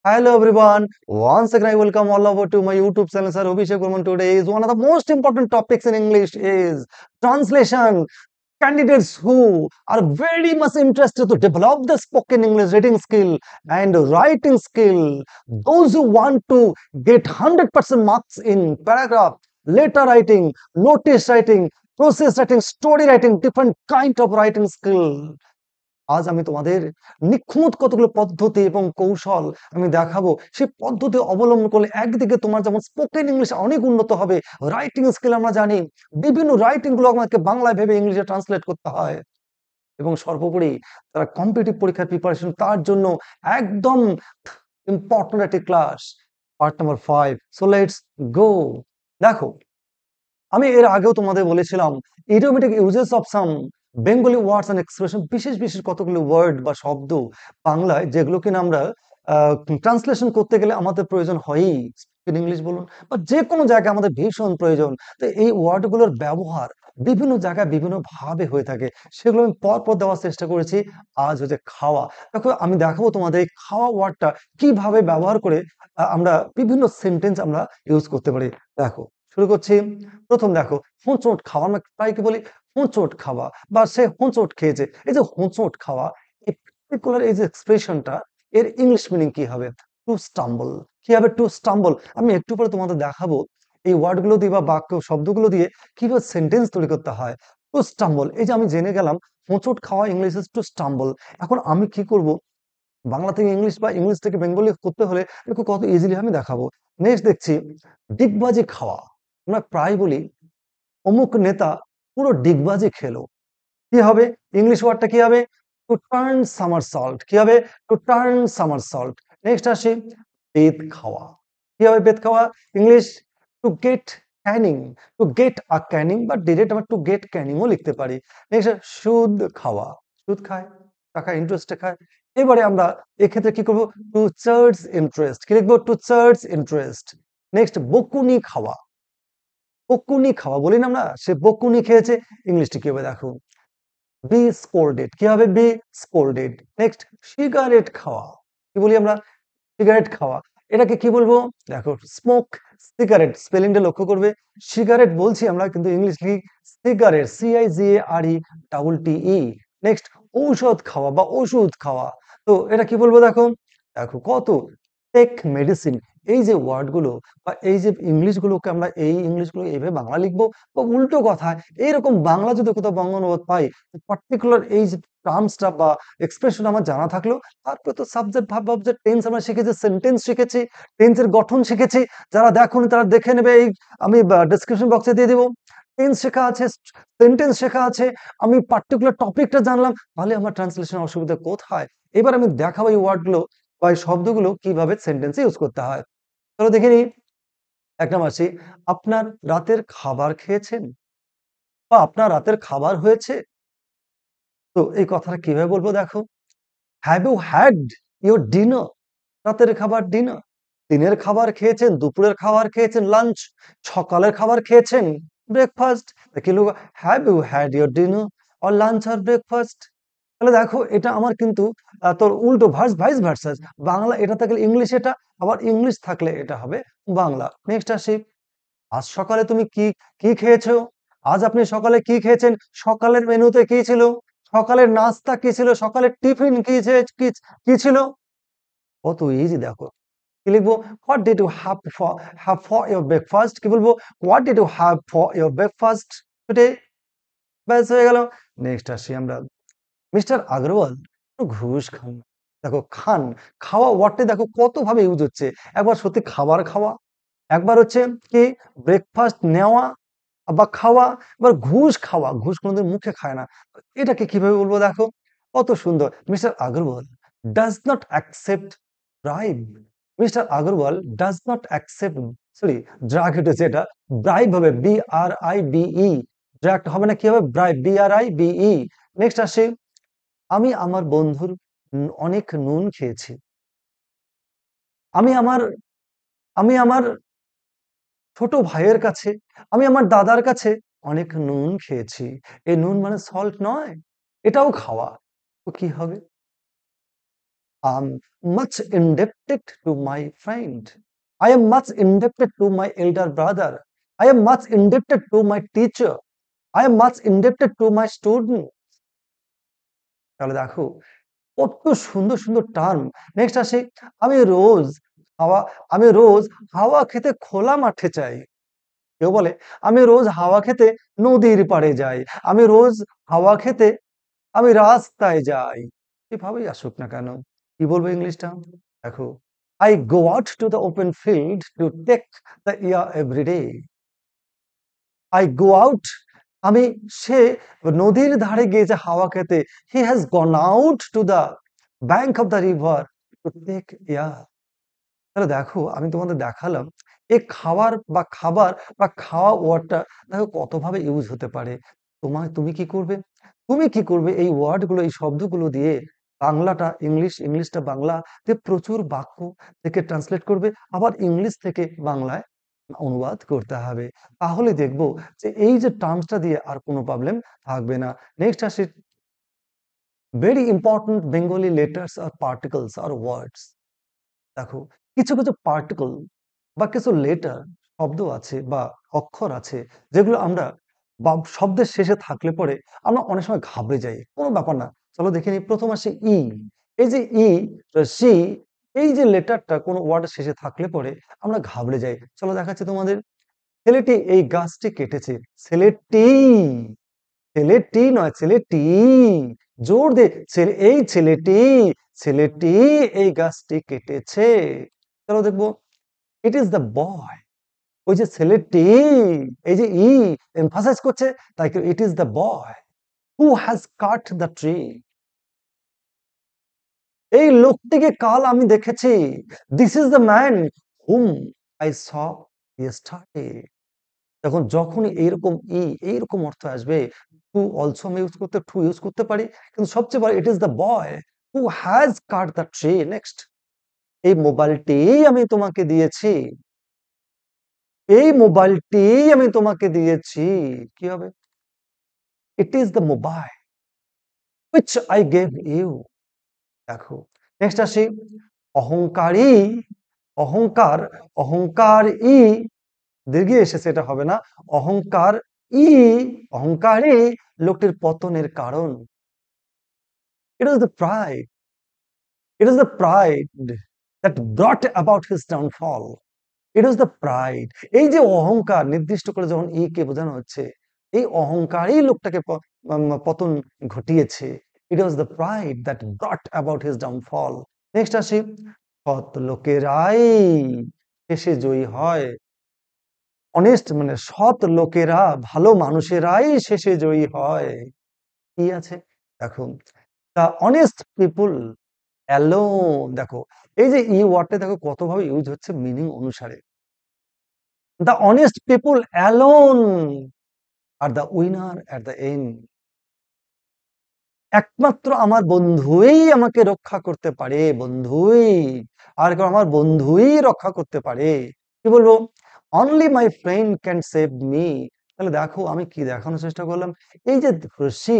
Hello everyone. Once again, I welcome all over to my YouTube channel. Sir Abhishek Burman. Today is one of the most important topics in English is translation. Candidates who are very much interested to develop the spoken English reading skill and writing skill. Those who want to get 100% marks in paragraph, letter writing, notice writing, process writing, story writing, different kind of writing skill. আজ আমি তোমাদের নিখুঁত কতগুলো পদ্ধতি এবং কৌশল আমি দেখাবো। সেই পদ্ধতি অবলম্বন করলে একদিকে তোমার যেমন স্পোকেন ইংলিশ অনেক উন্নত হবে, রাইটিং স্কিল আমরা জানি বিভিন্ন রাইটিং গুলো আমাকে বাংলায় ভেবে ইংলিশে ট্রান্সলেট করতে হয় এবং সর্বোপরি তারা কম্পিটিটিভ পরীক্ষার প্রিপারেশন তার জন্য একদম ইম্পর্টেন্ট একটি class. Part number 5, so let's go. দেখো, আমি এর আগেও তোমাদের বলেছিলাম idiomatic uses of some Bengali words and expression, বিশেষ বিশেষ কতগুলো ওয়ার্ড বা শব্দ বাংলায় যেগুলো কিনা আমরা ট্রান্সলেশন করতে গেলে আমাদের প্রয়োজন হয়ই, স্পোকেন ইংলিশ বলুন বা যে কোনো জায়গায় আমাদের ভীষণ প্রয়োজন। তো এই ওয়ার্ডগুলোর ব্যবহার বিভিন্ন জায়গায় বিভিন্ন ভাবে হয়ে থাকে, সেগুলো আমি পরপর দেওয়ার চেষ্টা করেছি। আজ হচ্ছে খাওয়া। দেখো, আমি দেখাবো তোমাদের এই খাওয়া ওয়ার্ডটা কিভাবে ব্যবহার করে আমরা বিভিন্ন সেন্টেন্স আমরা ইউজ করতে পারি। দেখো, শুরু করছি। প্রথম দেখো, হোঁচট খাওয়া। আমরা প্রায় কি বলি হোঁচট খাওয়া বা সে হোঁচট খেয়েছে। এই যে হোঁচট খাওয়া, এই পার্টিকুলার এই যে এক্সপ্রেশনটা, এর ইংলিশ মিনিং কি হবে? To stumble. কি হবে? To stumble. আমি একটু পরে তোমাদের দেখাবো এই ওয়ার্ডগুলো দিয়ে বা বাক্য শব্দগুলো দিয়ে কিভাবে সেন্টেন্স তৈরি করতে হয়। টু স্টাম্বল, এই যে আমি জেনে গেলাম হোঁচট খাওয়া ইংলিশ টু স্টাম্বল। এখন আমি কি করব? বাংলা থেকে ইংলিশ বা ইংলিশ থেকে বেঙ্গলি করতে হলে দেখো কত ইজিলি আমি দেখাবো। নেক্সট দেখছি ডিগবাজি খাওয়া। আমরা প্রায় বলি অমুক নেতা পুরো ডিগবাজি খেলো। কি হবে? ইংলিশ ওয়ার্ডটা কি হবে? To turn somersault. কি হবে? To turn সামারসল্ট। নেক্সট আসি বেত খাওয়া। কি হবে বেত খাওয়া? English to get Canning. To get a Canning বা ডিরেক্ট আমরা টু গেট ক্যানিং ও লিখতে পারি। নেক্সট সুদ খাওয়া। সুদ খায়, টাকা ইন্টারেস্টে খায়। এবারে আমরা এক্ষেত্রে কি করব? To charge interest. কি লিখবো? Two charge interest. নেক্সট বকুনি খাওয়া। বকুনি খাওয়া বলি না আমরা, সে বকুনি খেয়েছে। ইংলিশটি কি হবে দেখো? Be scolded. কি হবে? B scolded. নেক্সট সিগারেট খাওয়া। কি বলি আমরা? সিগারেট খাওয়া। এটাকে কি বলবো? দেখো, স্মোক সিগারেট। স্পেলিংটা লক্ষ্য করবে। সিগারেট বলছি আমরা, কিন্তু ইংলিশ লিখি cigarette. CIGARE double TE। Next ঔষধ খাওয়া বা ওষুধ খাওয়া। তো এটা কি বলবো দেখো? দেখো কত টেক মেডিসিন। এই যে ওয়ার্ডগুলো বা এই যে ইংলিশগুলোকে আমরা এই ইংলিশগুলো এইভাবে বাংলা লিখবো বা উল্টো কথা এইরকম বাংলা যদি কোথাও বঙ্গ অনুবাদ পাই, পার্টিকুলার এই যে টার্মসটা বা এক্সপ্রেশন আমার জানা থাকলো, তারপরে তো সাবজেক্ট ভার্ব অবজেক্ট টেন্স আমরা শিখেছি, সেন্টেন্স শিখেছি, টেন্সের গঠন শিখেছি। যারা দেখোনি তারা দেখে নেবে, এই আমি ডেসক্রিপশন বক্সে দিয়ে দিব। টেন্স শেখা আছে, সেন্টেন্স শেখা আছে, আমি পার্টিকুলার টপিকটা জানলাম, তাহলে আমার ট্রান্সলেশন অসুবিধা কোথায়? এবার আমি দেখাবো এই ওয়ার্ডগুলো বা এই শব্দগুলো কিভাবে সেন্টেন্সে ইউজ করতে হয়। চলো দেখে নিই। এক নাম্বার আসি, আপনার রাতের খাবার খেয়েছেন বা আপনার রাতের খাবার হয়েছে। তো এই কথাটা কিভাবে বলবো দেখো? Have you had your dinner? রাতের খাবার ডিনার। দিনের খাবার খেয়েছেন, দুপুরের খাবার খেয়েছেন লাঞ্চ, সকালের খাবার খেয়েছেন ব্রেকফাস্ট। কি লিখব? Have you had your dinner or lunch or breakfast. তাহলে দেখো এটা আমার কিন্তু তোর উল্টো ভাইস ভার্সা। বাংলা এটা থাকলে ইংলিশ এটা, আবার ইংলিশ থাকলে এটা হবে বাংলা। নেক্সট আসি, আজ সকালে তুমি কি কি খেয়েছো? আজ আপনি সকালে কি খেয়েছেন? সকালের মেনুতে কি ছিল? সকালের নাস্তা কি ছিল? সকালের টিফিন কি ছিল? কত ইজি দেখো। কি লিখবো? What did you have for your breakfast? কি বলবো? What did you have for your breakfast today? ব্যাস হয়ে গেল। নেক্সট আসি আমরা, মিস্টার আগরওয়াল ঘুষ খান। দেখো খান, খাওয়া ওয়ার্ডটা দেখো কত ভাবে ইউজ হচ্ছে। একবার সত্যি খাবার খাওয়া, একবার হচ্ছে কি ব্রেকফাস্ট নেওয়া বা খাওয়া, এবার ঘুষ খাওয়া। ঘুষ কোনোদিন মুখে খায় না। এটাকে কিভাবে বলবো দেখো? কত সুন্দর। Mister Agarwal does not accept bribe. Mister Agarwal does not accept, sorry drug উঠেছে, এটা ব্রাইব হবে BRIBE। ড্রাগ হবে না, কি হবে? Bribe BRIBE। নেক্সট আসি, আমি আমার বন্ধুর অনেক নুন খেয়েছি। আমি আমার আমি আমার ছোট ভাইয়ের কাছে, আমি আমার দাদার কাছে অনেক নুন খেয়েছি। এই নুন মানে সল্ট নয়, এটাও খাওয়া। তো কি হবে? I'm much indebted to my friend. I am much indebted to my elder brother. I am much indebted to my teacher. I am much indebted to my student. তাহলে দেখো কত সুন্দর সুন্দর টার্ম। নেক্সট আসি, আমি রোজ হাওয়া আমি রোজ হাওয়া খেতে খোলা মাঠে যাই। কেউ বলে আমি রোজ হাওয়া খেতে নদীর পাড়ে যাই। আমি রোজ হাওয়া খেতে আমি রাস্তায় যাই। যেভাবেই আসুক না কেন, কি বলবো ইংলিশটা? দেখো, I go out to the open field to take the air every day. I go out, আমি সে নদীর ধারে গিয়েছে হাওয়া খেতে। He has gone out to the bank of the river to take air. তাহলে দেখো আমি তোমাদের দেখালাম এই খাওয়ার বা খাবার বা খাওয়া ওয়ার্ডটা দেখো কতভাবে ইউজ হতে পারে। তুমি কি করবে? তুমি কি করবে এই ওয়ার্ডগুলো, এই শব্দগুলো দিয়ে বাংলাটা ইংলিশ, ইংলিশটা বাংলা দিয়ে প্রচুর বাক্য থেকে ট্রান্সলেট করবে, আবার ইংলিশ থেকে বাংলায় অনুবাদ করতে হবে। তাহলে দেখবো যে এই যে টার্মসটা দিয়ে আর কোনো প্রবলেম থাকবে না। নেক্সট আসি, ভেরি ইম্পর্টেন্ট বেঙ্গলি লেটার্স আর পার্টিকলস আর ওয়ার্ডস। দেখো কিছু কিছু পার্টিকল বা কিছু লেটার শব্দ আছে বা অক্ষর আছে যেগুলো আমরা বা শব্দের শেষে থাকলে পরে আমরা অনেক সময় ঘাবড়ে যাই। কোনো ব্যাপার না, চলো দেখে নিই। প্রথম আসে ই। এই যে ই, সি, এই যে লেটারটা কোনো ওয়ার্ডের শেষে থাকলে পরে আমরা ঘাবড়ে যাই। চলো দেখাচ্ছি তোমাদের। ছেলেটি এই গাছটি কেটেছে। ছেলেটি, ছেলেটি নয়, ছেলেটি। জোর দে, এই ছেলেটি, ছেলেটি এই গাছটি কেটেছে। চলো দেখবো, ইট ইজ দ্য বয়। ওই যে ছেলেটি, এই যে এমফাসাইজ করছে, তাই ইট is the boy who has cut the tree. এই লোকটিকে কাল আমি দেখেছি। This is the man hmm I saw yesterday. দেখুন যখনই এইরকম এইরকম অর্থ আসবে, টু অলসো আমি ইউজ করতে, টু ইউজ করতে পারি, কিন্তু সবচেয়ে বড় ইট is the boy who has cut the tree. Next, এই মোবাইলটি আমি তোমাকে দিয়েছি। এই মোবাইলটি আমি তোমাকে দিয়েছি। কি হবে? It is the mobile which I gave you. দেখো নেক্সট আসি, অহংকারী, অহংকার, অহংকার ই দীর্ঘে এসেছে, এটা হবে না। অহংকার ই, অহংকারী লোকটির পতনের কারণ। ইট is the pride, it is the pride that brought about his downfall. It is the pride. এই যে অহংকার নির্দিষ্ট করে যখন ই কে বোঝানো হচ্ছে, এই অহংকারই লোকটাকে পতন ঘটিয়েছে। It was the pride that brought about his downfall. Next আসি, সৎ লোকেরাই শেষে জয়ী হয়। অনেস্ট মানে সৎ লোকেরা, ভালো মানুষেরাই শেষে জয়ী হয়। কি আছে দেখো, দ্য অনেস্ট পিপুল অ্যালোন। দেখো এই যে ই ওয়ার্ডটা দেখো কতভাবে ইউজ হচ্ছে মিনিং অনুসারে। The honest people alone are the winner at the end. একমাত্র আমার বন্ধুই আমাকে রক্ষা করতে পারে, বন্ধুই। আর কেউ আমার বন্ধুই রক্ষা করতে পারে। কি বলবো? Only my friend can save me. তাহলে দেখো আমি কি দেখানোর চেষ্টা করলাম, এই যে সি,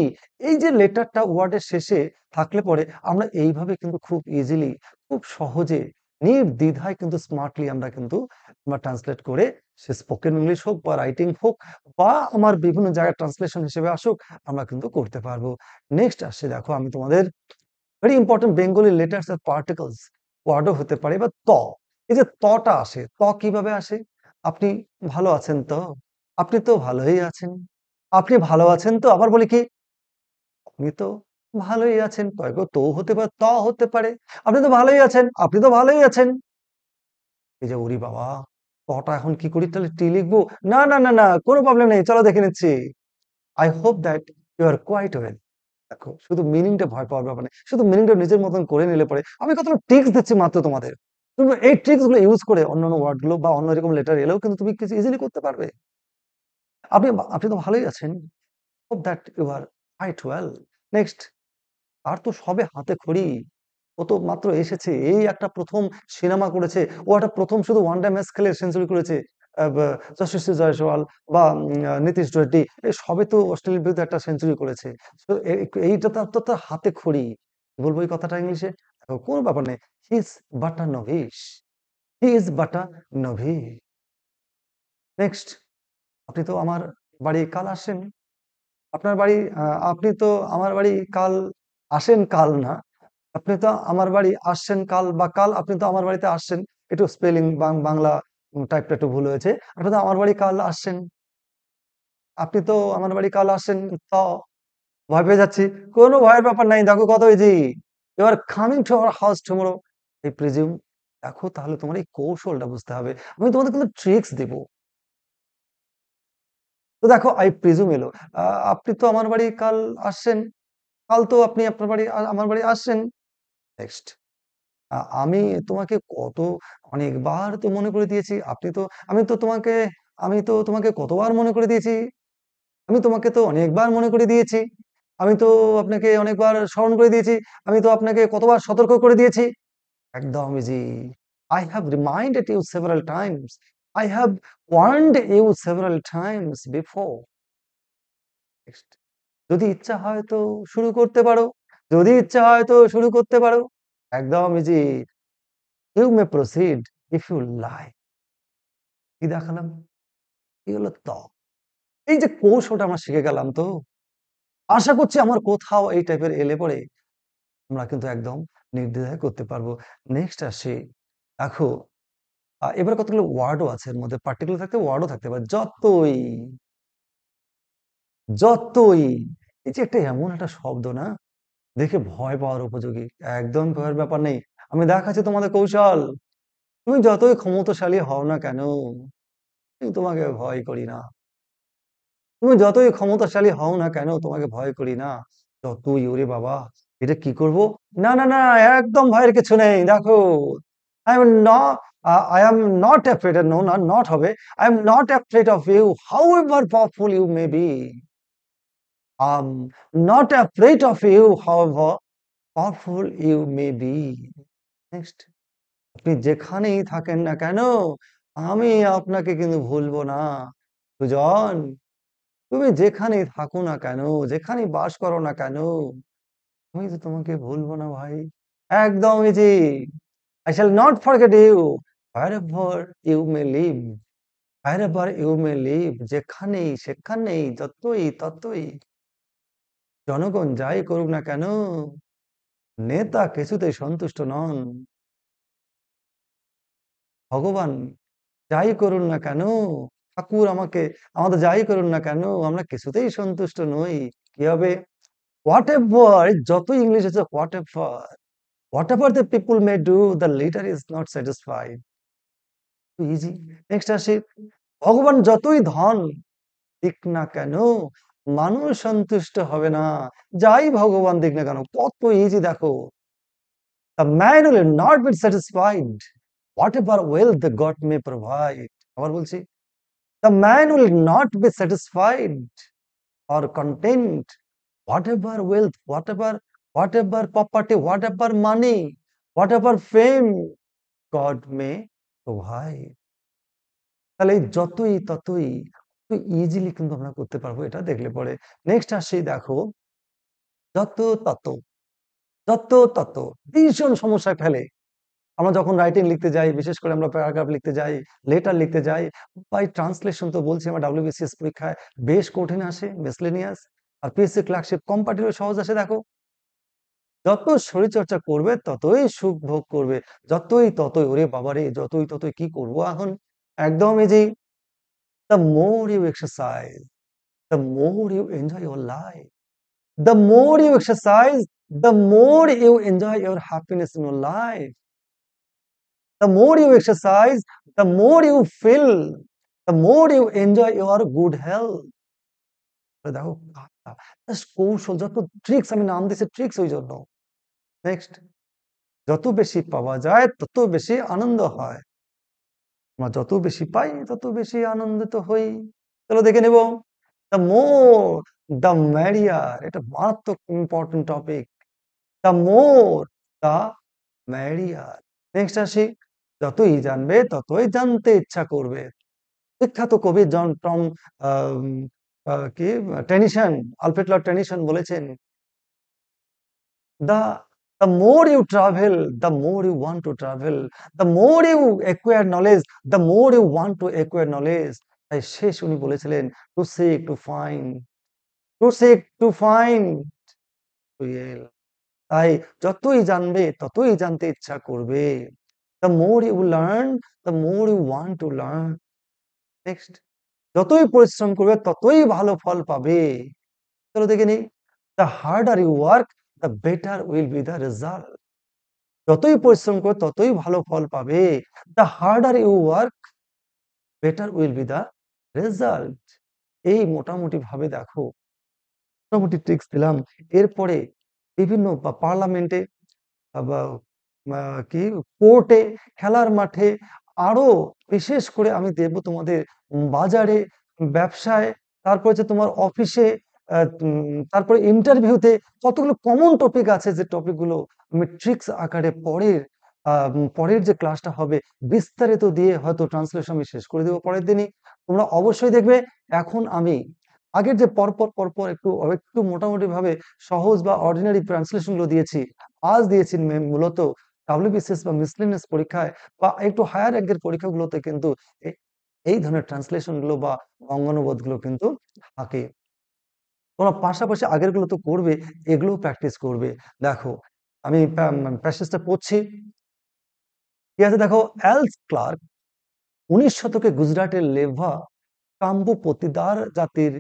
এই যে লেটারটা ওয়ার্ডের শেষে থাকলে পরে আমরা এইভাবে কিন্তু খুব ইজিলি, খুব সহজে, নির্দ্বিধায় কিন্তু স্মার্টলি আমরা কিন্তু ট্রান্সলেট করে, সে স্পোকেন ইংলিশ হোক বা রাইটিং হোক বা আমার বিভিন্ন জায়গায় ট্রান্সলেশন হিসেবে আসুক, আমরা কিন্তু করতে পারবো। নেক্সট আসছে, দেখো আমি তোমাদের ভেরি ইম্পর্টেন্ট বেঙ্গলি লেটার্স আর পার্টিকলস ওয়ার্ডও হতে পারে বা ত। এই যে তটা আসে, ত কিভাবে আসে? আপনি ভালো আছেন তো? আপনি তো ভালোই আছেন। আপনি ভালো আছেন তো? আবার বলি কি, আপনি তো ভালোই আছেন। তো হতে পারে, ত হতে পারে। আপনি তো ভালোই আছেন, আপনি তো ভালোই আছেন। এই যে ওরে বাবা, তটা এখন কি করি? তাহলে টি লিখবো? না না না না, কোনো প্রবলেম নেই, চলো দেখে নিচ্ছি। I hope that you are quite well. দেখো শুধু মিনিংটা ভয় পাওয়ার ব্যাপার নেই, শুধু মিনিংটা নিজের মতন করে নিলে পরে, আমি কতটা ট্রিক্স দিচ্ছি মাত্র তোমাদের। তুমি এই ট্রিক্স গুলো ইউজ করে অন্যান্য ওয়ার্ড গুলো বা অন্য এরকম লেটার এলেও কিন্তু তুমি কিছু ইজিলি করতে পারবে। আপনি আপনি তো ভালোই আছেন। Hope that you are quite well. Next, আর তো সবে হাতে খড়ি। ও তো মাত্র এসেছে, এই একটা প্রথম সিনেমা করেছে, ও একটা প্রথম শুধু ওয়ান ডে ম্যাচ খেলে সেঞ্চুরি করেছে। যশস্বী জয়সওয়াল বা নীতিশ রেড্ডি, এই সবে তো অস্ট্রেলিয়ার বিরুদ্ধে একটা সেঞ্চুরি করেছে। তো এইটা তো তার হাতে খড়ি। বলবো এই কথাটা ইংলিশে, কোনো ব্যাপার নেই। He is but a novice, he is but a novice. Next, আপনি তো আমার বাড়ি কাল আসেন। আপনার বাড়ি আপনি তো আমার বাড়ি কাল আসেন, কাল না। আপনি তো আমার বাড়ি আসছেন কাল, বা কাল আপনি তো আমার বাড়িতে আসছেন। একটু স্পেলিং বাংলা টাইপটা একটু ভুল হয়েছে। আপনি তো আমার বাড়ি কাল আসছেন। আপনি তো আমার বাড়ি কাল আসেন। তো ভয় পেয়ে যাচ্ছি। কোনো ভয়ের ব্যাপার নাই। দেখো কত easy. You are coming to our house tomorrow. I presume. দেখো তাহলে তোমার এই কৌশলটা বুঝতে হবে। আমি তোমাদের কিন্তু ট্রিক্স দিব। তো দেখো আই প্রিজিউম এলো। আপনি তো আমার বাড়ি কাল আসছেন। কাল তো আপনি আপনার বাড়ি আমার বাড়ি আসছেন। নেক্সট, আমি তোমাকে অনেকবার তো মনে করে দিয়েছি। আমি তো তোমাকে আমি তো তোমাকে কতবার মনে করে দিয়েছি। আমি তোমাকে তো অনেকবার মনে করে দিয়েছি। আমি তো আপনাকে অনেকবার স্মরণ করে দিয়েছি। আমি তো আপনাকে কতবার সতর্ক করে দিয়েছি। একদম easy. I have reminded you several times. I have warned you several times before. Next. যদি ইচ্ছা হয় তো শুরু করতে পারো। যদি ইচ্ছা হয় তো শুরু করতে পারো। একদম easy. You may proceed if you like. কি দেখালাম? কি হলো তো? এই যে কৌশলটা আমরা শিখে গেলাম তো। আশা করছি আমার কোথাও এই টাইপের এলে পরে আমরা কিন্তু একদম নির্দ্বিধায় করতে পারবো। নেক্সট আসি। দেখো, এবার কতগুলো ওয়ার্ডও আছে এর মধ্যে। পার্টিকুলার থাকতে ওয়ার্ডও থাকতে পারে। যতই, যতই, এই যে একটা এমন একটা শব্দ না, দেখে ভয় পাওয়ার উপযোগী। একদম ভয়ের ব্যাপার নেই। আমি দেখাচ্ছি তোমাদের কৌশল। তুমি যতই ক্ষমতাশালী হও না কেন, আমি তোমাকে ভয় করি না। তুমি যতই ক্ষমতাশালী হও না কেন, তোমাকে ভয় করি না। যতই, ওরে বাবা, এটা কি করব? না, না, না, একদম ভয়ের কিছু নেই। দেখো, I am not I am not afraid, no, না, নট হবে। I am not afraid of you, however powerful you may be. Not afraid of you, however powerful you may be. Next, আপনি যেখানেই থাকেন না কেন, আমি আপনাকে কিন্তু ভুলবো না। সুজন, তুমি যেখানেই থাকো না কেন, যেখানেই বাস করো না কেন, আমি তো তোমাকে ভুলবো না ভাই। একদম easy. I shall not forget you wherever you may live. Wherever you may live. যেখানেই সেখানেই যতই ততই জনগণ যাই করুক না কেন, নেতা কিছুতেই সন্তুষ্ট নন। ভগবান যাই করুন না কেন, ঠাকুর আমাদের যাই করুন না কেন, আমরা কিছুতেই সন্তুষ্ট নই। কি হবে? হোয়াট এভার, যত ইংলিশ আছে what ever, what ever the people may do, the leader is not satisfied. Easy. Next আসি। ভগবান যতই ধন দিক না কেন, মানুষ সন্তুষ্ট হবে না। যাই ভগবান দিক না কেন, কত ইজি দেখো। The man will not be satisfied whatever wealth the God may provide. আবার বলছি, the man will not be satisfied or content whatever wealth, whatever property, whatever money, whatever fame God may provide. তাহলে এই যতই ততই easily কিন্তু আমরা করতে পারবো, এটা দেখলে পরে। নেক্সট আসি। দেখো, যত তত, যত তত ভীষণ সমস্যায় ফেলে। আমরা যখন রাইটিং লিখতে যাই, বিশেষ করে আমরা প্যারাগ্রাফ লিখতে যাই, লেটার লিখতে যাই, বাই ট্রান্সলেশন তো বলছি, আমার WBCS পরীক্ষায় বেশ কঠিন আসে, মিসলেনিয়াস। আর পিএসসি ক্লার্কশিপ কম্পারেটিভলি সহজ আসে। দেখো, যত শরীরচর্চা করবে ততই সুখ ভোগ করবে। যতই ততই, ওরে বাবারে, যতই ততই কি করব এখন? একদম easy. The more you exercise, the more you enjoy your life. The more you exercise, the more you enjoy your happiness in your life. The more you exercise, the more you feel, the more you enjoy your good health. দেখো, just কৌশল, যত tricks, আমি নাম দিয়েছি tricks ওই জন্য। Next, যত বেশি পাওয়া যায় তত বেশি আনন্দ হয়। আমরা যত বেশি পাই তত বেশি আনন্দিত হই। চলো দেখে নেব। দ্য মোর দ্য ম্যারিয়ার, এটা মারাত্মক important topic. The more the ম্যারিয়ার। Next আসি। যতই জানবে ততই জানতে ইচ্ছা করবে। বিখ্যাত কবি জন টম আম, কি টেনিসন, আলফ্রেড লর্ড টেনিসন বলেছেন, the The more you travel, the more you want to travel. The more you acquire knowledge, the more you want to acquire knowledge. তাই শেষ উনি বলেছিলেন, to seek, to find, to seek, to find, to yell. তাই যতই জানবে ততই জানতে ইচ্ছা করবে। The more you learn, the more you want to learn. Next, যতই পরিশ্রম করবে ততই ভালো ফল পাবে। চলো দেখে নিই। The harder you work, the better will be the result. যতই পরিশ্রম করবে ততই ভালো ফল পাবে। The harder you work, better will be the result. এই মোটামুটি ভাবে দেখো, মোটামুটি ট্রিক্স দিলাম। এরপরে বিভিন্ন পার্লামেন্টে বা কি কোর্টে, খেলার মাঠে, আরো বিশেষ করে আমি দেব তোমাদের বাজারে, ব্যবসায়, তারপর হচ্ছে তোমার অফিসে, তারপরে ইন্টারভিউতে কতগুলো কমন টপিক আছে, যে টপিকগুলো আমি ট্রিক্স আকারে পরের যে ক্লাসটা হবে বিস্তারিত দিয়ে হয়তো ট্রান্সলেশন আমি শেষ করে দেবো পরের দিনই। তোমরা অবশ্যই দেখবে। এখন আমি আগের যে পরপর পরপর একটু একটু মোটামুটি ভাবে সহজ বা অর্ডিনারি ট্রান্সলেশন গুলো দিয়েছি, আজ দিয়েছি মূলত ডাব্লিউবিসিএস বা মিসলিনিয়াস পরীক্ষায় বা একটু হায়ার র্যাঙ্কের পরীক্ষাগুলোতে কিন্তু এই ধরনের ট্রান্সলেশন গুলো বা অঙ্গানুবাদ গুলো কিন্তু থাকে। তোমরা পাশাপাশি আগের গুলো তো করবে, এগুলো প্র্যাকটিস করবে। দেখো আমি প্যাসেজটা পড়ছি, ঠিক আছে? দেখো, এলস ক্লার্ক 19 শতকে গুজরাটের লেভা কাম্বু পতিদার জাতির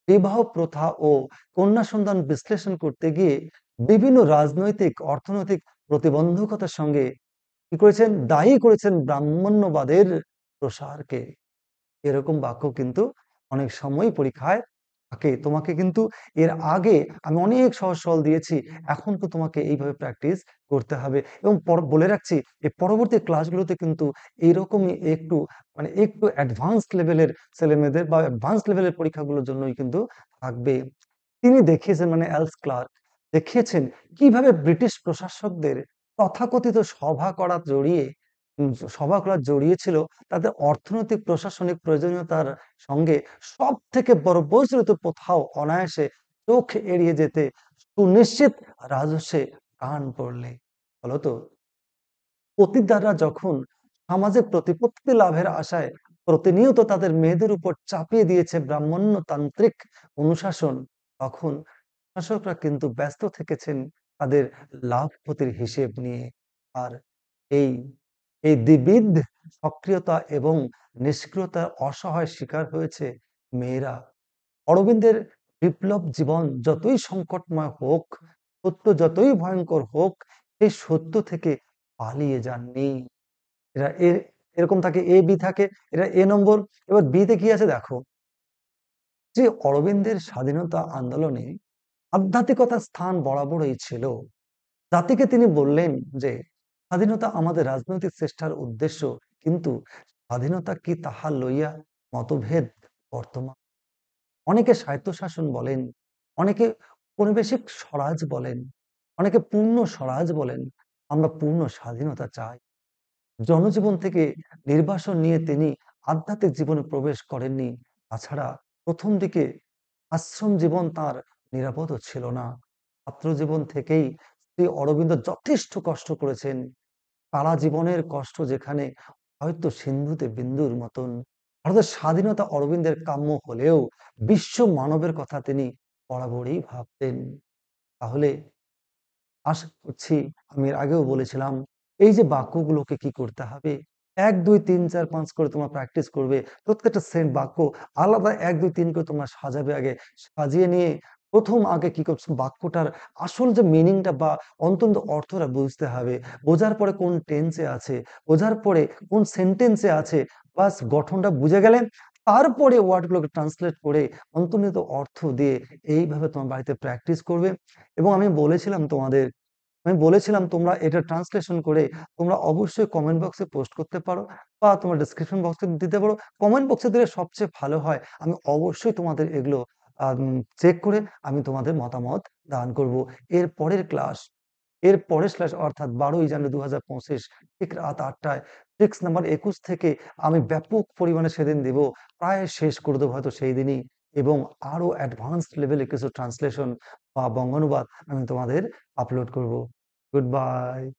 বিবাহ প্রথা ও কন্যা সন্তান বিশ্লেষণ করতে গিয়ে বিভিন্ন রাজনৈতিক অর্থনৈতিক প্রতিবন্ধকতার সঙ্গে কি করেছেন, দায়ী করেছেন ব্রাহ্মণ্যবাদের প্রসারকে। এরকম বাক্য কিন্তু অনেক সময় পরীক্ষায় থাকে। তোমাকে কিন্তু এর আগে আমি অনেক সহজ সরল দিয়েছি, এখন তো তোমাকে এইভাবে প্র্যাকটিস করতে হবে। এবং বলে রাখছি, এই পরবর্তী ক্লাসগুলোতে কিন্তু এইরকমই একটু একটু অ্যাডভান্স লেভেলের ছেলেমেয়েদের বা অ্যাডভান্স লেভেলের পরীক্ষাগুলোর জন্যই কিন্তু থাকবে। তিনি দেখিয়েছেন, এলস ক্লার্ক দেখিয়েছেন কিভাবে ব্রিটিশ প্রশাসকদের তথাকথিত সভা করা জড়িয়েছিল তাদের অর্থনৈতিক প্রশাসনিক প্রয়োজনীয়তার সঙ্গে। সব থেকে বড় বৈচিত্র্য কোথাও অনায়াসে চোখ এড়িয়ে যেতে সুনিশ্চিত রাজস্বে প্রাণ পড়লে। ফলত পতিতারা যখন সমাজে প্রতিপত্তি লাভের আশায় প্রতিনিয়ত তাদের মেয়েদের উপর চাপিয়ে দিয়েছে ব্রাহ্মণ্যতান্ত্রিক অনুশাসন, তখন শাসকরা কিন্তু ব্যস্ত থেকেছেন তাদের লাভ ক্ষতির হিসেব নিয়ে। আর এই এই দ্বিবিধ সক্রিয়তা এবং নিষ্ক্রিয়তার অসহায় শিকার হয়েছে মেয়েরা। অরবিন্দের বিপ্লব জীবন যতই সংকটময় হোক, সত্য যতই ভয়ঙ্কর হোক, সেই সত্য থেকে পালিয়ে যাননি। এরা এরকম থাকে, এ বি থাকে, এটা এ নম্বর। এবার বিতে কি আছে দেখো, যে অরবিন্দের স্বাধীনতা আন্দোলনে আধ্যাত্মিকতার স্থান বরাবরই ছিল। জাতিকে তিনি বললেন যে স্বাধীনতা আমাদের রাজনৈতিক চেষ্টার উদ্দেশ্য, কিন্তু স্বাধীনতা কি তাহা লইয়া মতভেদ বর্তমান। অনেকে স্বায়ত্তশাসন বলেন, অনেকে ঔপনিবেশিক স্বরাজ বলেন, অনেকে পূর্ণ স্বরাজ বলেন। আমরা পূর্ণ স্বাধীনতা চাই। জনজীবন থেকে নির্বাসন নিয়ে তিনি আধ্যাত্মিক জীবনে প্রবেশ করেননি। তাছাড়া প্রথম দিকে আশ্রম জীবন তার নিরাপদ ছিল না। ছাত্র জীবন থেকেই শ্রী অরবিন্দ যথেষ্ট কষ্ট করেছেন। তারা জীবনের কষ্ট যেখানে হয়তো সিন্ধুতে বিন্দুর মতন। ভারতের স্বাধীনতা অরবিন্দের কাম্য হলেও বিশ্ব মানবের কথা তিনি বরাবরই ভাবতেন। তাহলে আশা করছি, আমি এর আগেও বলেছিলাম, এই যে বাক্যগুলোকে কি করতে হবে, 1 2 3 4 5 করে তোমরা প্র্যাকটিস করবে। প্রত্যেকটা বাক্য আলাদা 1 2 3 করে তোমরা সাজাবে। আগে সাজিয়ে নিয়ে প্রথম আগে কি করছো, বাক্যটার আসল যে মিনিংটা বা অন্তত অর্থটা বুঝতে হবে। বোঝার পরে কোন টেন্সে আছে, বোঝার পরে কোন সেন্টেন্সে আছে, বাস গঠনটা বুঝে গেলে তারপরে ওয়ার্ডগুলোকে ট্রান্সলেট করে অন্তর্নিহিত অর্থ দিয়ে এইভাবে তোমার বাড়িতে প্র্যাকটিস করবে। এবং আমি বলেছিলাম তোমরা এটা ট্রান্সলেশন করে তোমরা অবশ্যই কমেন্ট বক্সে পোস্ট করতে পারো বা তোমার ডেসক্রিপশন বক্সে দিতে পারো। কমেন্ট বক্সে দিলে সবচেয়ে ভালো হয়। আমি অবশ্যই তোমাদের এগুলো চেক করে আমি তোমাদের মতামত দান করব। এর পরের ক্লাস অর্থাৎ 12ই জানুয়ারি 2025 ঠিক রাত 8টায় ট্রিক্স নাম্বার 21 থেকে আমি ব্যাপক পরিমাণে সেদিন দেব। প্রায় শেষ করে দেবো হয়তো সেই দিনই। এবং আরো অ্যাডভান্সড লেভেলে কিছু ট্রান্সলেশন বা বঙ্গানুবাদ আমি তোমাদের আপলোড করব। Goodbye.